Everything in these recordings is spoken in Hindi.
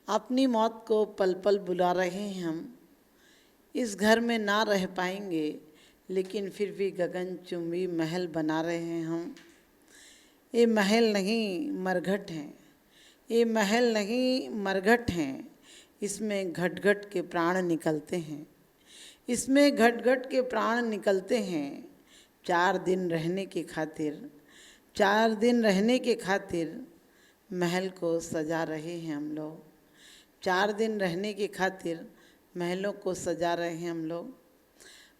अपनी मौत को पल पल बुला रहे हैं हम। इस घर में ना रह पाएंगे, लेकिन फिर भी गगनचुंबी महल बना रहे हैं हम। ये महल नहीं मरघट हैं, ये महल नहीं मरघट हैं। इसमें घट घट के प्राण निकलते हैं, इसमें घट घट के प्राण निकलते हैं। 4 दिन रहने की खातिर, 4 दिन रहने के खातिर महल को सजा रहे हैं हम लोग। 4 दिन रहने की खातिर महलों को सजा रहे हैं हम लोग।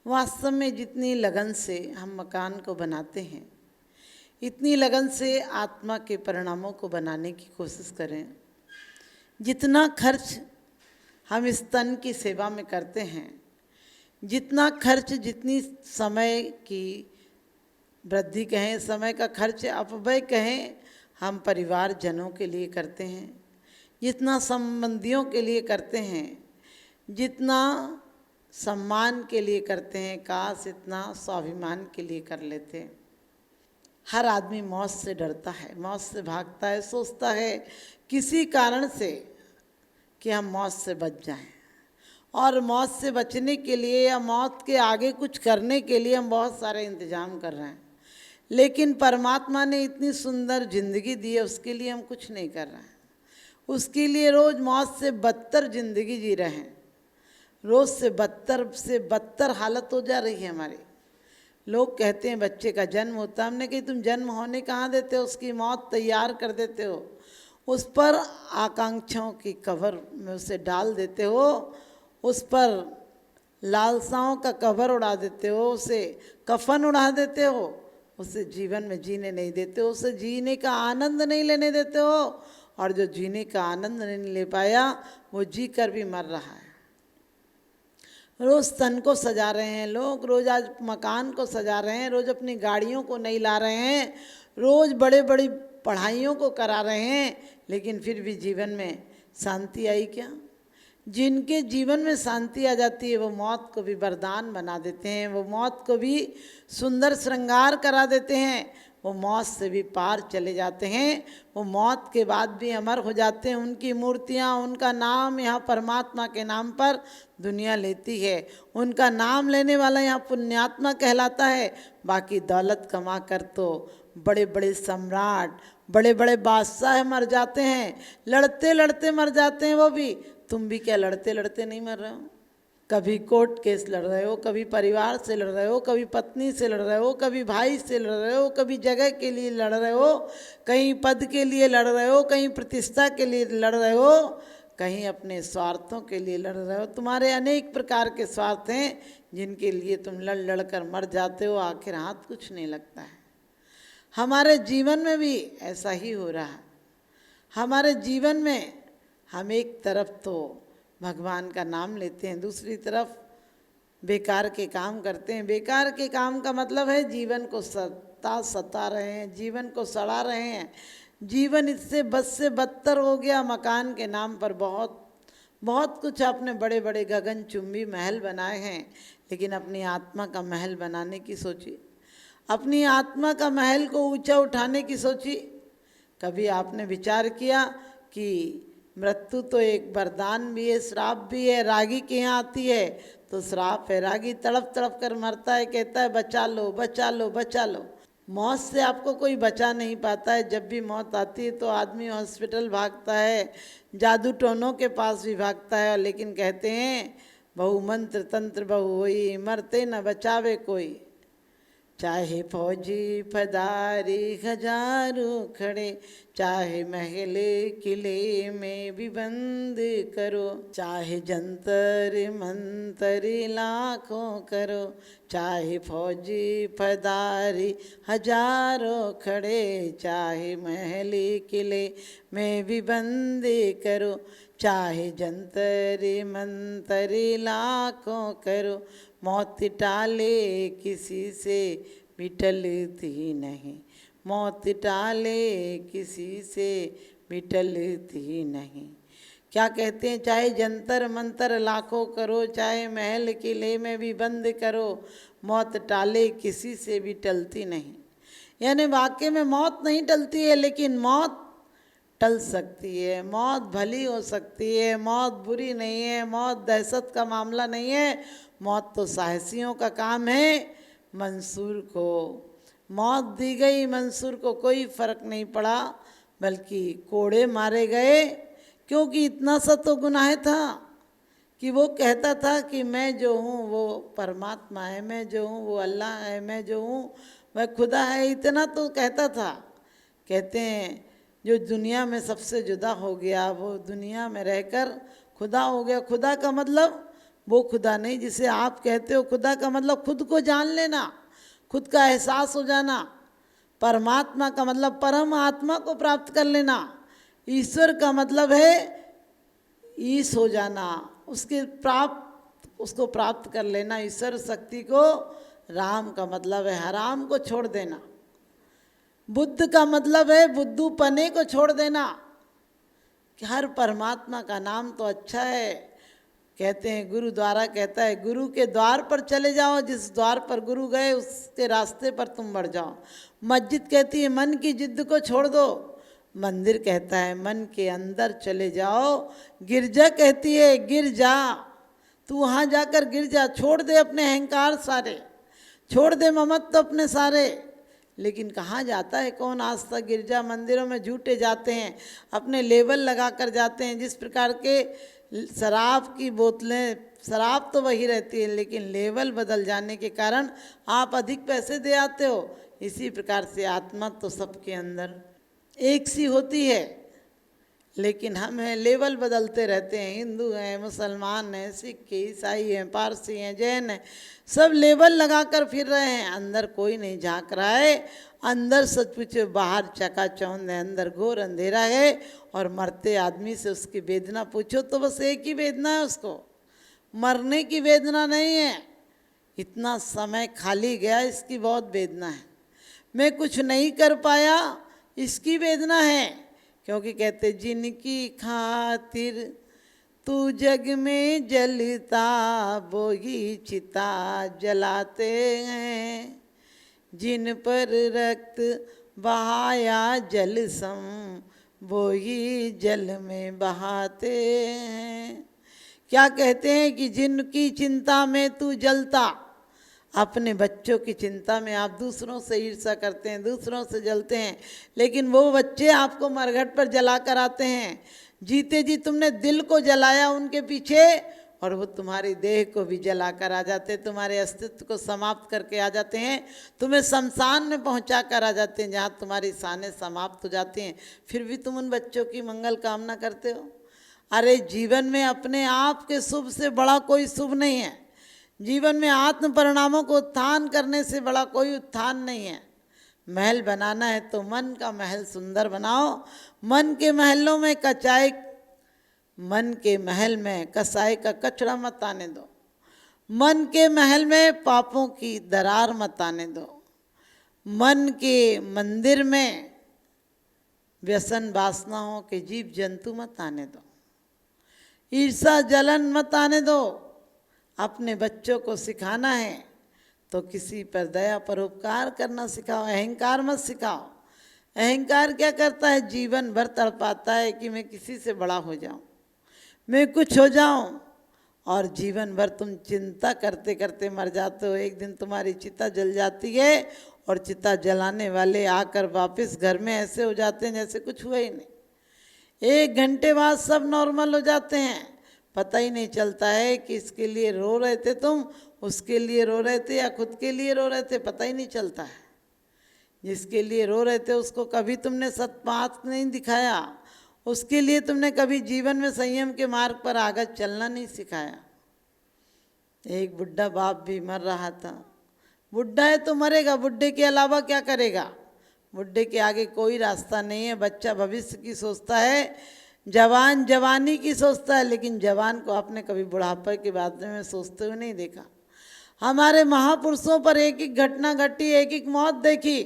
वास्तव में जितनी लगन से हम मकान को बनाते हैं, इतनी लगन से आत्मा के परिणामों को बनाने की कोशिश करें। जितना खर्च हम इस तन की सेवा में करते हैं, जितना खर्च, जितनी समय की वृद्धि कहें, समय का खर्च अपव्यय कहें, हम परिवार जनों के लिए करते हैं, जितना संबंधियों के लिए करते हैं, जितना सम्मान के लिए करते हैं, काश इतना स्वाभिमान के लिए कर लेते हैं। हर आदमी मौत से डरता है, मौत से भागता है, सोचता है किसी कारण से कि हम मौत से बच जाएं। और मौत से बचने के लिए या मौत के आगे कुछ करने के लिए हम बहुत सारे इंतजाम कर रहे हैं, लेकिन परमात्मा ने इतनी सुंदर जिंदगी दी है, उसके लिए हम कुछ नहीं कर रहे हैं। उसके लिए रोज़ मौत से बदतर जिंदगी जी रहे हैं, रोज़ से बदतर हालत हो जा रही है हमारी। लोग कहते हैं बच्चे का जन्म होता है, हमने कही तुम जन्म होने कहाँ देते हो, उसकी मौत तैयार कर देते हो, उस पर आकांक्षाओं की कवर में उसे डाल देते हो, उस पर लालसाओं का कवर उड़ा देते हो, उसे कफन उड़ा देते हो, उसे जीवन में जीने नहीं देते हो, उसे जीने का आनंद नहीं लेने देते हो। और जो जीने का आनंद नहीं ले पाया वो जी कर भी मर रहा है। रोज़ तन को सजा रहे हैं लोग, रोज़ आज मकान को सजा रहे हैं, रोज़ अपनी गाड़ियों को नहीं ला रहे हैं, रोज़ बड़े बड़ी पढ़ाइयों को करा रहे हैं, लेकिन फिर भी जीवन में शांति आई क्या? जिनके जीवन में शांति आ जाती है वो मौत को भी वरदान बना देते हैं, वो मौत को भी सुंदर श्रृंगार करा देते हैं, वो मौत से भी पार चले जाते हैं, वो मौत के बाद भी अमर हो जाते हैं। उनकी मूर्तियाँ, उनका नाम यहाँ परमात्मा के नाम पर दुनिया लेती है, उनका नाम लेने वाला यहाँ पुण्यात्मा कहलाता है। बाकी दौलत कमा कर तो बड़े बड़े सम्राट, बड़े बड़े बादशाह मर जाते हैं, लड़ते लड़ते मर जाते हैं वो भी। तुम भी क्या लड़ते लड़ते नहीं मर रहे हो? कभी कोर्ट केस लड़ रहे हो, कभी परिवार से लड़ रहे हो, कभी पत्नी से लड़ रहे हो, कभी भाई से लड़ रहे हो, कभी जगह के लिए लड़ रहे हो, कहीं पद के लिए लड़ रहे हो, कहीं प्रतिष्ठा के लिए लड़ रहे हो, कहीं अपने स्वार्थों के लिए लड़ रहे हो। तुम्हारे अनेक प्रकार के स्वार्थ हैं जिनके लिए तुम लड़ लड़ कर मर जाते हो, आखिर हाथ कुछ नहीं लगता है। हमारे जीवन में भी ऐसा ही हो रहा है। हमारे जीवन में हम एक तरफ तो भगवान का नाम लेते हैं, दूसरी तरफ बेकार के काम करते हैं। बेकार के काम का मतलब है जीवन को सता रहे हैं, जीवन को सड़ा रहे हैं। जीवन इससे बद से बदतर हो गया। मकान के नाम पर बहुत बहुत कुछ आपने बड़े बड़े गगनचुंबी महल बनाए हैं, लेकिन अपनी आत्मा का महल बनाने की सोची, अपनी आत्मा का महल को ऊंचा उठाने की सोची। कभी आपने विचार किया कि मृत्यु तो एक वरदान भी है, श्राप भी है। रागी के यहाँ आती है तो श्राप है, रागी तड़प तड़प कर मरता है, कहता है बचा लो बचा लो बचा लो। मौत से आपको कोई बचा नहीं पाता है। जब भी मौत आती है तो आदमी हॉस्पिटल भागता है, जादू टोनों के पास भी भागता है, लेकिन कहते हैं बहु मंत्र तंत्र बहु होई, मरते न बचावे कोई। चाहे फौजी फदारी हजारों खड़े, चाहे महल किले में भी बंद करो, चाहे जंतर मंतर लाखों करो, चाहे फौजी फदारी हजारों खड़े, चाहे महल किले में भी बंद करो, चाहे जंतर मंतर लाखों करो, मौत टाले किसी से भी टलती नहीं, मौत टाले किसी से भी टलती नहीं। क्या कहते हैं? चाहे जंतर मंतर लाखों करो, चाहे महल किले में भी बंद करो, मौत टाले किसी से भी टलती नहीं। यानी वाकई में मौत नहीं टलती है, लेकिन मौत टल सकती है, मौत भली हो सकती है, मौत बुरी नहीं है, मौत दहशत का मामला नहीं है, मौत तो साहसियों का काम है। मंसूर को मौत दी गई, मंसूर को कोई फर्क नहीं पड़ा, बल्कि कोड़े मारे गए, क्योंकि इतना सा तो गुनाह था कि वो कहता था कि मैं जो हूँ वो परमात्मा है, मैं जो हूँ वो अल्लाह है, मैं जो हूँ वह खुदा है, इतना तो कहता था। कहते हैं जो दुनिया में सबसे जुदा हो गया वो दुनिया में रहकर खुदा हो गया। खुदा का मतलब वो खुदा नहीं जिसे आप कहते हो, खुदा का मतलब खुद को जान लेना, खुद का एहसास हो जाना। परमात्मा का मतलब परम आत्मा को प्राप्त कर लेना। ईश्वर का मतलब है ईश हो जाना, उसको प्राप्त कर लेना, ईश्वर शक्ति को। राम का मतलब है हराम को छोड़ देना। बुद्ध का मतलब है बुद्धू पने को छोड़ देना। कि हर परमात्मा का नाम तो अच्छा है। कहते हैं गुरुद्वारा कहता है गुरु के द्वार पर चले जाओ, जिस द्वार पर गुरु गए उसके रास्ते पर तुम बढ़ जाओ। मस्जिद कहती है मन की जिद्द को छोड़ दो, मंदिर कहता है मन के अंदर चले जाओ। गिरजा कहती है गिर जा, तू वहाँ जाकर गिर जा, छोड़ दे अपने अहंकार सारे, छोड़ दे ममत्व अपने सारे। लेकिन कहाँ जाता है कौन आज तक गिरजा मंदिरों में? झूठे जाते हैं, अपने लेबल लगा कर जाते हैं। जिस प्रकार के शराब की बोतलें, शराब तो वही रहती है लेकिन लेबल बदल जाने के कारण आप अधिक पैसे दे आते हो। इसी प्रकार से आत्मा तो सबके अंदर एक सी होती है, लेकिन हम हैं लेवल बदलते रहते हैं। हिंदू हैं, मुसलमान हैं, सिख हैं, ईसाई हैं, पारसी हैं, जैन हैं, सब लेवल लगा कर फिर रहे हैं। अंदर कोई नहीं झांक रहा है। अंदर सचमुच बाहर चकाचौंध है, अंदर घोर अंधेरा है। और मरते आदमी से उसकी वेदना पूछो तो बस एक ही वेदना है उसको, मरने की वेदना नहीं है। इतना समय खाली गया इसकी बहुत वेदना है। मैं कुछ नहीं कर पाया इसकी वेदना है। क्योंकि कहते जिनकी खातिर तू जग में जलता वो ही चिता जलाते हैं, जिन पर रक्त बहाया जल सम वो ही जल में बहाते हैं। क्या कहते हैं कि जिनकी चिंता में तू जलता, अपने बच्चों की चिंता में आप दूसरों से ईर्ष्या करते हैं, दूसरों से जलते हैं, लेकिन वो बच्चे आपको मरघट पर जला कर आते हैं। जीते जी तुमने दिल को जलाया उनके पीछे, और वो तुम्हारी देह को भी जला कर आ जाते हैं, तुम्हारे अस्तित्व को समाप्त करके आ जाते हैं, तुम्हें शमशान में पहुंचा कर आ जाते हैं जहाँ तुम्हारी शानें समाप्त हो जाती हैं। फिर भी तुम उन बच्चों की मंगल कामना करते हो। अरे जीवन में अपने आप के शुभ से बड़ा कोई शुभ नहीं है। जीवन में आत्म परिणामों को उत्थान करने से बड़ा कोई उत्थान नहीं है। महल बनाना है तो मन का महल सुंदर बनाओ। मन के महलों में मन के महल में कसाई का कचरा मत आने दो। मन के महल में पापों की दरार मत आने दो। मन के मंदिर में व्यसन वासनाओं के जीव जंतु मत आने दो। ईर्षा जलन मत आने दो। अपने बच्चों को सिखाना है तो किसी पर दया परोपकार करना सिखाओ, अहंकार मत सिखाओ। अहंकार क्या करता है? जीवन भर तड़पाता है कि मैं किसी से बड़ा हो जाऊं, मैं कुछ हो जाऊं, और जीवन भर तुम चिंता करते करते मर जाते हो। एक दिन तुम्हारी चिता जल जाती है और चिता जलाने वाले आकर वापस घर में ऐसे हो जाते हैं जैसे कुछ हुआ ही नहीं। 1 घंटे बाद सब नॉर्मल हो जाते हैं, पता ही नहीं चलता है कि इसके लिए रो रहे थे तुम, उसके लिए रो रहे थे या खुद के लिए रो रहे थे, पता ही नहीं चलता है। जिसके लिए रो रहे थे उसको कभी तुमने सत्पाथ नहीं दिखाया, उसके लिए तुमने कभी जीवन में संयम के मार्ग पर आगे चलना नहीं सिखाया। एक बुढ़ा बाप भी मर रहा था। बुढ़ा है तो मरेगा, बुढ़े के अलावा क्या करेगा? बुढ़े के आगे कोई रास्ता नहीं है। बच्चा भविष्य की सोचता है, जवान जवानी की सोचता है, लेकिन जवान को आपने कभी बुढ़ापे के बारे में सोचते हुए नहीं देखा। हमारे महापुरुषों पर एक एक घटना घटी, एक एक मौत देखी।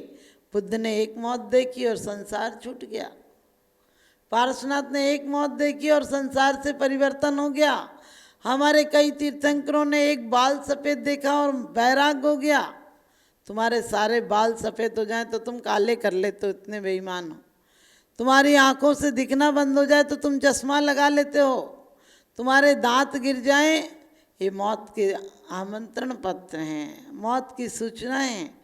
बुद्ध ने एक मौत देखी और संसार छूट गया। पार्श्वनाथ ने एक मौत देखी और संसार से परिवर्तन हो गया। हमारे कई तीर्थंकरों ने एक बाल सफ़ेद देखा और बैराग हो गया। तुम्हारे सारे बाल सफ़ेद हो जाएं तो तुम काले कर लेते हो, इतने बेईमान हो। तुम्हारी आंखों से दिखना बंद हो जाए तो तुम चश्मा लगा लेते हो, तुम्हारे दांत गिर जाएं, ये मौत के आमंत्रण पत्र हैं, मौत की सूचनाएं हैं।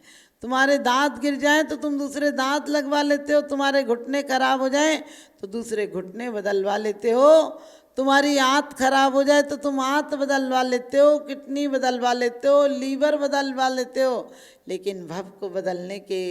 तुम्हारे दांत गिर जाएं तो तुम दूसरे दांत लगवा लेते हो, तुम्हारे घुटने खराब हो जाएं तो दूसरे घुटने बदलवा लेते हो, तुम्हारी आंत खराब हो जाए तो तुम आंत बदलवा लेते हो, किडनी बदलवा लेते हो, लीवर बदलवा लेते हो। लेकिन भव को बदलने के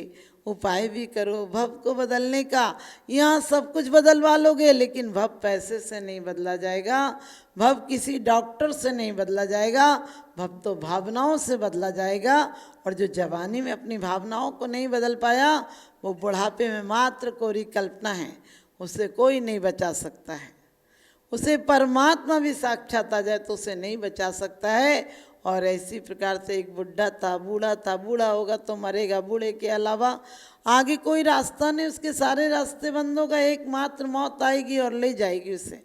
उपाय भी करो। भव को बदलने का, यहाँ सब कुछ बदलवा लोगे लेकिन भव पैसे से नहीं बदला जाएगा, भव किसी डॉक्टर से नहीं बदला जाएगा, भव तो भावनाओं से बदला जाएगा। और जो जवानी में अपनी भावनाओं को नहीं बदल पाया वो बुढ़ापे में मात्र कोरी कल्पना है, उसे कोई नहीं बचा सकता है। उसे परमात्मा भी साक्षात आ जाए तो उसे नहीं बचा सकता है। और ऐसी प्रकार से एक बुढ़ा था, बूढ़ा होगा तो मरेगा, बूढ़े के अलावा आगे कोई रास्ता नहीं, उसके सारे रास्ते बंद होगा, एकमात्र मौत आएगी और ले जाएगी उसे।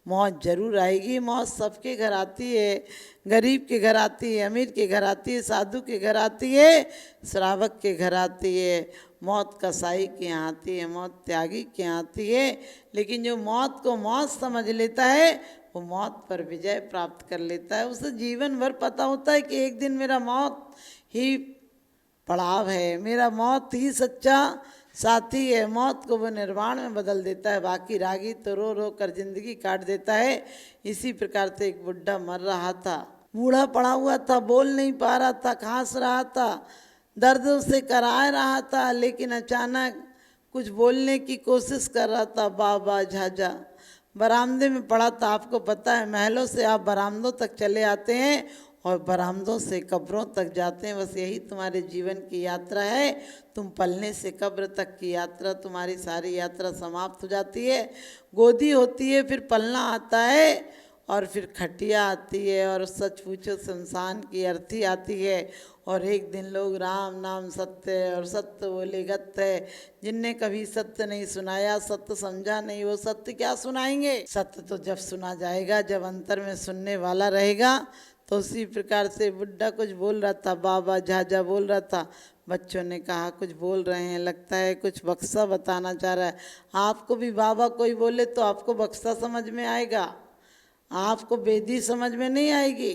मौत जरूर आएगी, मौत सबके घर आती है, गरीब के घर आती है, अमीर के घर आती है, साधु के घर आती है, श्रावक के घर आती है, मौत कसाई के यहाँ आती है, मौत त्यागी के यहाँ आती है। लेकिन जो मौत को मौत समझ लेता है वो मौत पर विजय प्राप्त कर लेता है। उसे जीवन भर पता होता है कि एक दिन मेरा मौत ही पड़ाव है, मेरा मौत ही सच्चा साथी है, मौत को वो निर्वाण में बदल देता है। बाकी रागी तो रो रो कर जिंदगी काट देता है। इसी प्रकार से एक बुढ़ा मर रहा था, बूढ़ा पड़ा हुआ था, बोल नहीं पा रहा था, खांस रहा था, दर्द से कराह रहा था, लेकिन अचानक कुछ बोलने की कोशिश कर रहा था, बाबा झाझा। बरामदे में पड़ा था। आपको पता है महलों से आप बरामदों तक चले आते हैं और बरामदों से कब्रों तक जाते हैं। बस यही तुम्हारे जीवन की यात्रा है। तुम पलने से कब्र तक की यात्रा, तुम्हारी सारी यात्रा समाप्त हो जाती है। गोदी होती है, फिर पलना आता है और फिर खटिया आती है और सच पूछो शमशान की अर्थी आती है। और एक दिन लोग राम नाम सत्य है और सत्य बोले गत्य है। जिनने कभी सत्य नहीं सुनाया, सत्य समझा नहीं, वो सत्य क्या सुनाएंगे। सत्य तो जब सुना जाएगा जब अंतर में सुनने वाला रहेगा। तो उसी प्रकार से बुढ़ा कुछ बोल रहा था, बाबा झाझा बोल रहा था। बच्चों ने कहा कुछ बोल रहे हैं, लगता है कुछ बक्सा बताना चाह रहा है। आपको भी बाबा कोई बोले तो आपको बक्सा समझ में आएगा, आपको बेदी समझ में नहीं आएगी।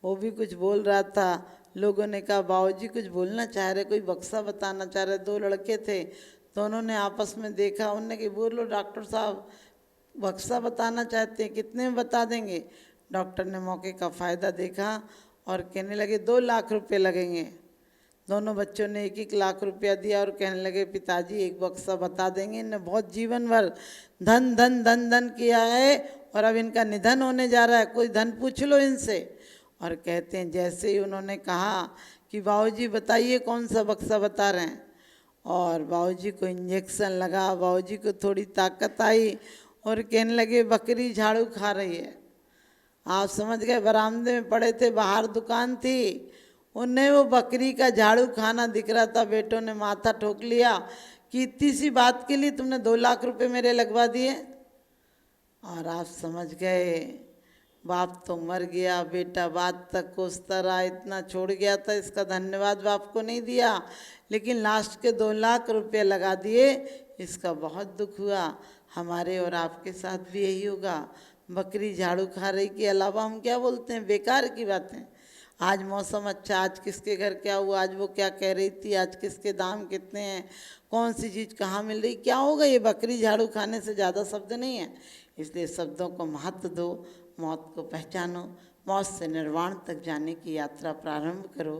वो भी कुछ बोल रहा था। लोगों ने कहा बाबूजी कुछ बोलना चाह रहे, कोई बक्सा बताना चाह रहे। दो लड़के थे, दोनों ने आपस में देखा, उनने कहा बोलो डॉक्टर साहब बक्सा बताना चाहते हैं, कितने में बता देंगे। डॉक्टर ने मौके का फ़ायदा देखा और कहने लगे 2 लाख रुपए लगेंगे। दोनों बच्चों ने 1-1 लाख रुपया दिया और कहने लगे पिताजी एक बक्सा बता देंगे। इन्हें बहुत जीवन भर धन धन धन धन किया है और अब इनका निधन होने जा रहा है, कोई धन पूछ लो इनसे। और कहते हैं जैसे ही उन्होंने कहा कि बाबूजी बताइए कौन सा बक्सा बता रहे हैं, और बाबूजी को इंजेक्शन लगा, बाबूजी को थोड़ी ताकत आई और कहने लगे बकरी झाड़ू खा रही है। आप समझ गए, बरामदे में पड़े थे, बाहर दुकान थी, उन्हें वो बकरी का झाड़ू खाना दिख रहा था। बेटों ने माथा ठोक लिया कि इतनी सी बात के लिए तुमने 2 लाख रुपए मेरे लगवा दिए। और आप समझ गए बाप तो मर गया, बेटा बात तक कोसता रहा, इतना छोड़ गया था, इसका धन्यवाद बाप को नहीं दिया, लेकिन लास्ट के 2 लाख रुपये लगा दिए। इसका बहुत दुख हुआ। हमारे और आपके साथ भी यही होगा। बकरी झाड़ू खा रही के अलावा हम क्या बोलते हैं, बेकार की बातें। आज मौसम अच्छा, आज किसके घर क्या हुआ, आज वो क्या कह रही थी, आज किसके दाम कितने हैं, कौन सी चीज़ कहाँ मिल रही, क्या होगा, ये बकरी झाड़ू खाने से ज़्यादा शब्द नहीं है। इसलिए शब्दों को महत्व दो, मौत को पहचानो, मौत से निर्वाण तक जाने की यात्रा प्रारंभ करो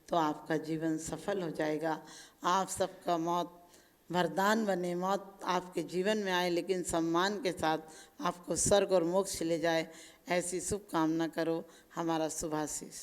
तो आपका जीवन सफल हो जाएगा। आप सबका मौत वरदान बने, मौत आपके जीवन में आए लेकिन सम्मान के साथ आपको स्वर्ग और मोक्ष ले जाए, ऐसी शुभकामना करो। हमारा शुभाशीष।